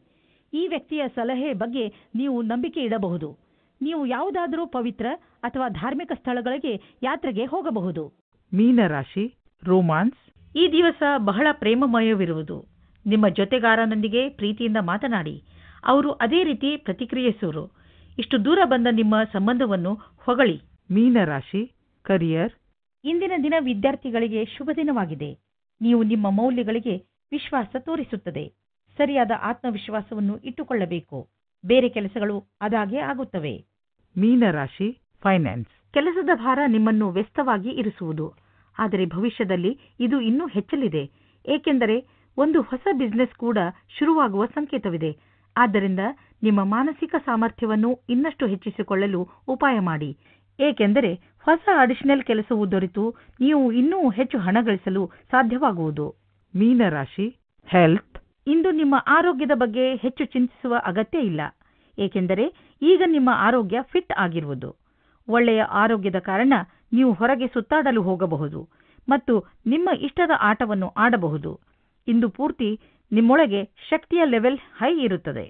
ಈ ವ್ಯಕ್ತಿಯ ಸಲಹೆ ಬಗ್ಗೆ ನೀವು ನಂಬಿಕೆ ಇಡಬಹುದು. ನೀವು ಯಾವುದಾದರೂ ಪವಿತ್ರ ಅಥವಾ ಧಾರ್ಮಿಕ ಸ್ಥಳಗಳಿಗೆ ಯಾತ್ರೆಗೆ ಹೋಗಬಹುದು. ಮೀನರಾಶಿ ರೋಮಾನ್ಸ್. ಈ ದಿವಸ ಬಹಳ ಪ್ರೇಮಮಯವಿರುವುದು. ನಿಮ್ಮ ಜೊತೆಗಾರನೊಂದಿಗೆ ಪ್ರೀತಿಯಿಂದ ಮಾತನಾಡಿ. ಅವರು ಅದೇ ರೀತಿ ಪ್ರತಿಕ್ರಿಯಿಸುವರು. ಇಷ್ಟು ದೂರ ಬಂದ ನಿಮ್ಮ ಸಂಬಂಧವನ್ನು ಹೊಗಳಿ. ಮೀನರಾಶಿ ಕರಿಯರ್. ಇಂದಿನ ದಿನ ವಿದ್ಯಾರ್ಥಿಗಳಿಗೆ ಶುಭ ದಿನವಾಗಿದೆ. ನೀವು ನಿಮ್ಮ ಮೌಲ್ಯಗಳಿಗೆ ವಿಶ್ವಾಸ ತೋರಿಸುತ್ತದೆ. ಸರಿಯಾದ ಆತ್ಮವಿಶ್ವಾಸವನ್ನು ಇಟ್ಟುಕೊಳ್ಳಬೇಕು. ಬೇರೆ ಕೆಲಸಗಳು ಅದಾಗೆ ಆಗುತ್ತವೆ. ಮೀನರಾಶಿ ಫೈನಾನ್ಸ್. ಕೆಲಸದ ಭಾರ ನಿಮ್ಮನ್ನು ವ್ಯಸ್ತವಾಗಿ ಇರಿಸುವುದು. ಆದರೆ ಭವಿಷ್ಯದಲ್ಲಿ ಇದು ಇನ್ನೂ ಹೆಚ್ಚಲಿದೆ, ಏಕೆಂದರೆ ಒಂದು ಹೊಸ ಬಿಸಿನೆಸ್ ಕೂಡ ಶುರುವಾಗುವ ಸಂಕೇತವಿದೆ. ಆದ್ದರಿಂದ ನಿಮ್ಮ ಮಾನಸಿಕ ಸಾಮರ್ಥ್ಯವನ್ನು ಇನ್ನಷ್ಟು ಹೆಚ್ಚಿಸಿಕೊಳ್ಳಲು ಉಪಾಯ ಮಾಡಿ, ಏಕೆಂದರೆ ಹೊಸ ಅಡಿಷನಲ್ ಕೆಲಸವು ದೊರೆತು ನೀವು ಇನ್ನೂ ಹೆಚ್ಚು ಹಣ ಗಳಿಸಲು ಸಾಧ್ಯವಾಗುವುದು. ಮೀನರಾಶಿ ಹೆಲ್ತ್. ಇಂದು ನಿಮ್ಮ ಆರೋಗ್ಯದ ಬಗ್ಗೆ ಹೆಚ್ಚು ಚಿಂತಿಸುವ ಅಗತ್ಯ ಇಲ್ಲ, ಏಕೆಂದರೆ ಈಗ ನಿಮ್ಮ ಆರೋಗ್ಯ ಫಿಟ್ ಆಗಿರುವುದು. ಒಳ್ಳೆಯ ಆರೋಗ್ಯದ ಕಾರಣ ನೀವು ಹೊರಗೆ ಸುತ್ತಾಡಲು ಹೋಗಬಹುದು ಮತ್ತು ನಿಮ್ಮ ಇಷ್ಟದ ಆಟವನ್ನು ಆಡಬಹುದು. ಇಂದು ಪೂರ್ತಿ ನಿಮ್ಮೊಳಗೆ ಶಕ್ತಿಯ ಲೆವೆಲ್ ಹೈ ಇರುತ್ತದೆ.